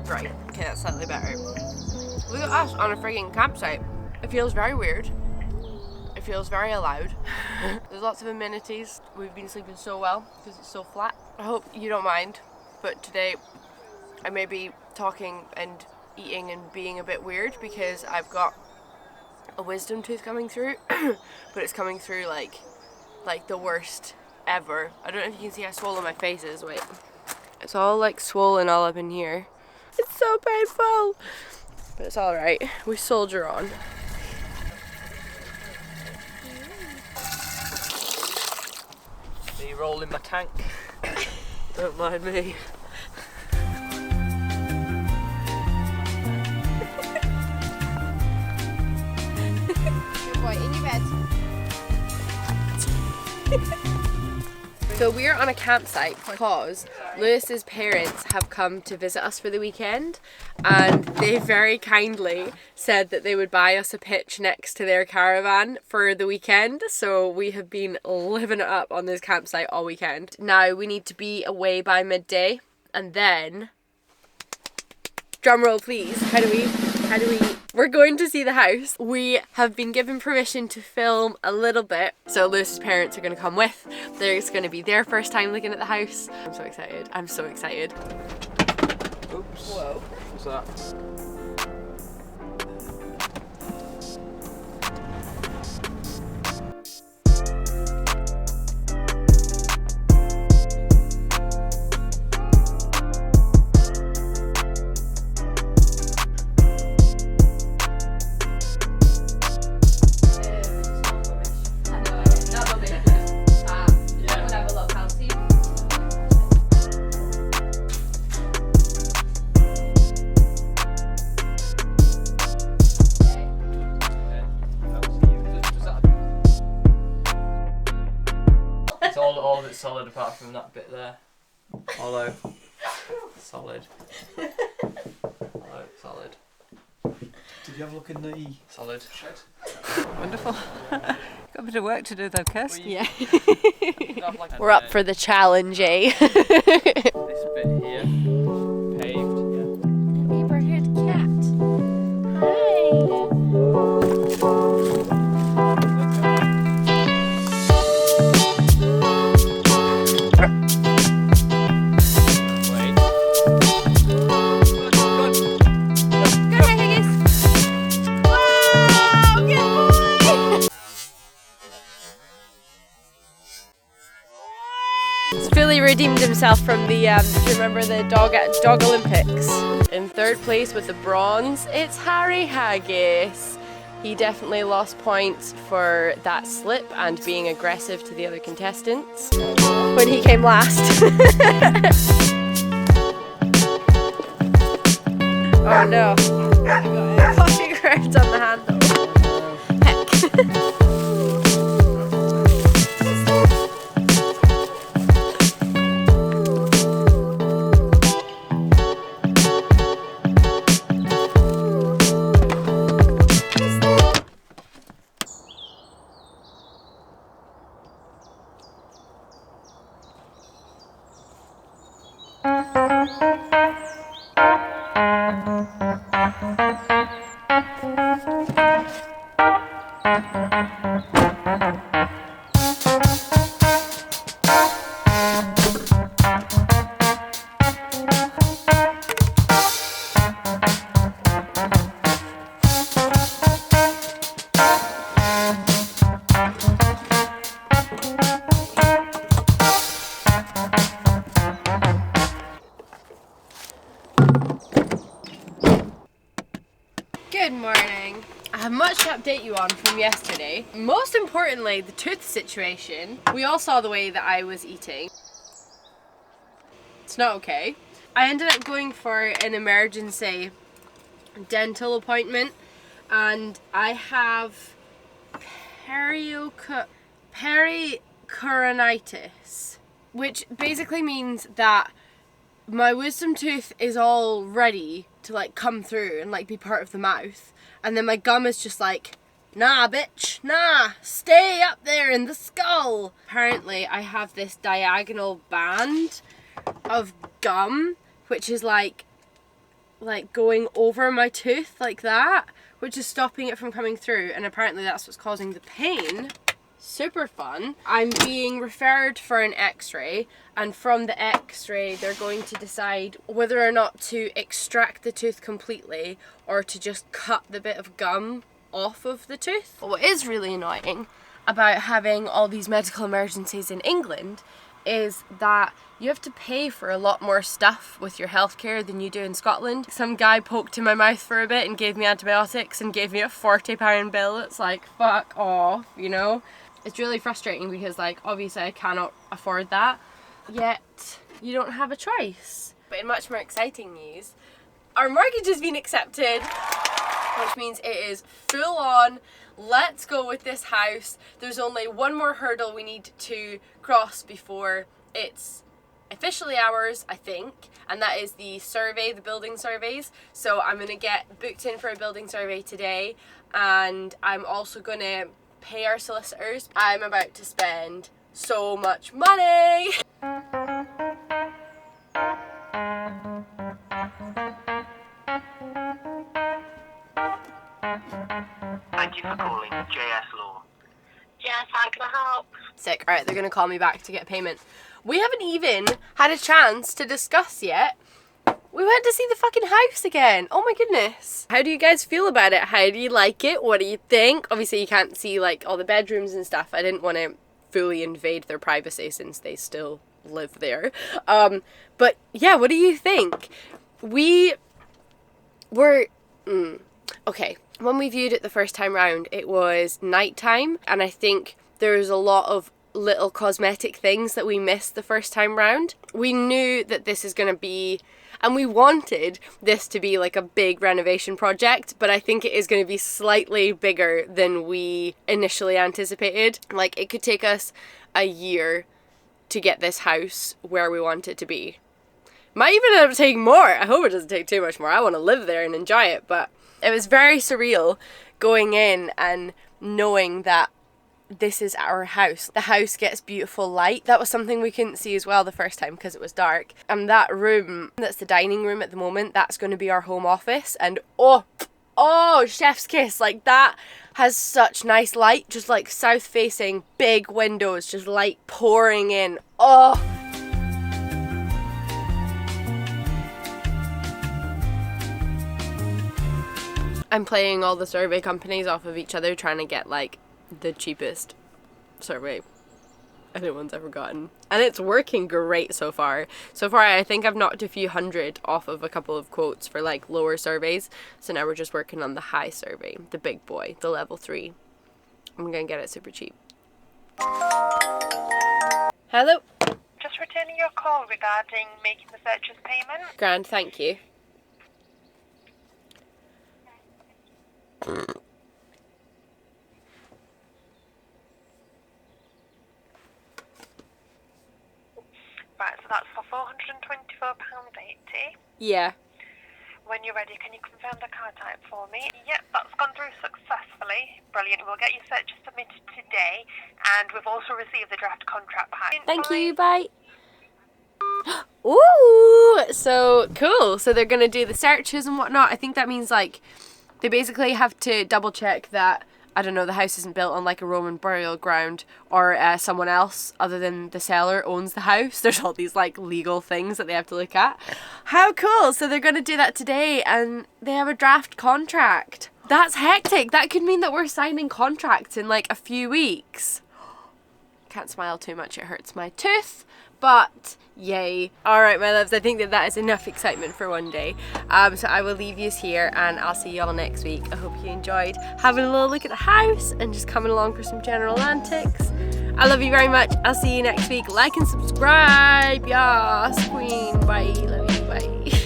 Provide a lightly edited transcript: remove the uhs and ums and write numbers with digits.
Right, okay, that's slightly better. Look at us on a frigging campsite. It feels very weird. It feels very allowed. There's lots of amenities. We've been sleeping so well because it's so flat. I hope you don't mind, but today I may be talking and eating and being a bit weird because I've got a wisdom tooth coming through, but it's coming through like the worst ever. I don't know if you can see how swollen my face is. Wait. It's all like swollen all up in here. It's so painful, but it's all right. We soldier on. Me rolling my tank. Don't mind me. Good boy, in your bed. So we're on a campsite because Lewis's parents have come to visit us for the weekend, and they very kindly said that they would buy us a pitch next to their caravan for the weekend. So we have been living it up on this campsite all weekend. Now we need to be away by midday, and then, drum roll please, how do we we're going to see the house. We have been given permission to film a little bit, so Lewis's parents are going to come with. There's going to be their first time looking at the house. I'm so excited. I'm so excited. Oops. Whoa. What's that? All of it's solid apart from that bit there. Hollow. Solid. Hollow. Solid. Did you have a look in the Solid. shed? Wonderful. Got a bit of work to do though, Kirst. Yeah. We're up for the challenge, eh? This bit here. Paved. Yeah. Neighborhood cat. Hi. Fully redeemed himself from the, do you remember the dog Olympics? In third place with the bronze, it's Harry Haggis. He definitely lost points for that slip and being aggressive to the other contestants when he came last. Oh no, coffee grounds on the handle. Heck. Good morning. I have much to update you on from yesterday. Most importantly, the tooth situation. We all saw the way that I was eating. It's not okay. I ended up going for an emergency dental appointment, and I have pericoronitis, which basically means that my wisdom tooth is all ready to like come through and like be part of the mouth, and then my gum is just like, nah bitch, nah, stay up there in the skull. Apparently I have this diagonal band of gum which is like like going over my tooth like that, which is stopping it from coming through, and apparently that's what's causing the pain. Super fun. I'm being referred for an x-ray, and from the x-ray they're going to decide whether or not to extract the tooth completely or to just cut the bit of gum off of the tooth. But what is really annoying about having all these medical emergencies in England is that you have to pay for a lot more stuff with your healthcare than you do in Scotland. Some guy poked in my mouth for a bit and gave me antibiotics and gave me a £40 bill. It's like, fuck off, you know? It's really frustrating because, like, obviously I cannot afford that, yet you don't have a choice. But in much more exciting news, our mortgage has been accepted, which means it is full on. Let's go with this house. There's only one more hurdle we need to cross before it's officially ours, I think, and that is the survey, the building surveys. So I'm gonna get booked in for a building survey today, and I'm also gonna pay our solicitors. I'm about to spend so much money. Thank you for calling JS Law. Yes, how can I help? Sick. Alright, they're gonna call me back to get payment. We haven't even had a chance to discuss yet. We went to see the fucking house again. Oh my goodness. How do you guys feel about it? How do you like it? What do you think? Obviously you can't see like all the bedrooms and stuff. I didn't want to fully invade their privacy since they still live there. But yeah, what do you think? We were... Okay, when we viewed it the first time round, it was nighttime, and I think there's a lot of little cosmetic things that we missed the first time round. We knew that this is going to be, and we wanted this to be like a big renovation project, but I think it is going to be slightly bigger than we initially anticipated. Like, it could take us a year to get this house where we want it to be. Might even end up taking more. I hope it doesn't take too much more. I want to live there and enjoy it, but it was very surreal going in and knowing that this is our house. The house gets beautiful light. That was something we couldn't see as well the first time because it was dark. And that room, that's the dining room at the moment, that's going to be our home office. And oh, chef's kiss. Like, that has such nice light, just like south facing, big windows, just light pouring in. Oh. I'm playing all the survey companies off of each other, trying to get like the cheapest survey anyone's ever gotten. And it's working great so far. So far I think I've knocked a few hundred off of a couple of quotes for like lower surveys. So now we're just working on the high survey, the big boy, the level 3. I'm gonna get it super cheap. Hello? Just returning your call regarding making the searches payment. Grand, thank you. Right, so that's for £424.80. Yeah. When you're ready, can you confirm the card type for me? Yep, that's gone through successfully. Brilliant. We'll get your searches submitted today, and we've also received the draft contract pack. Thank you, bye. Ooh, so cool. So they're gonna do the searches and whatnot. I think that means like they basically have to double check that, I don't know, the house isn't built on like a Roman burial ground, or someone else other than the seller owns the house. There's all these like legal things that they have to look at. How cool. So they're going to do that today, and they have a draft contract. That's hectic. That could mean that we're signing contracts in like a few weeks. Can't smile too much, it hurts my tooth. But yay. Alright my loves, I think that is enough excitement for one day. So I will leave you here, and I'll see you all next week. I hope you enjoyed having a little look at the house and just coming along for some general antics. I love you very much. I'll see you next week. Like and subscribe. Yes, queen. Bye. Love you. Bye.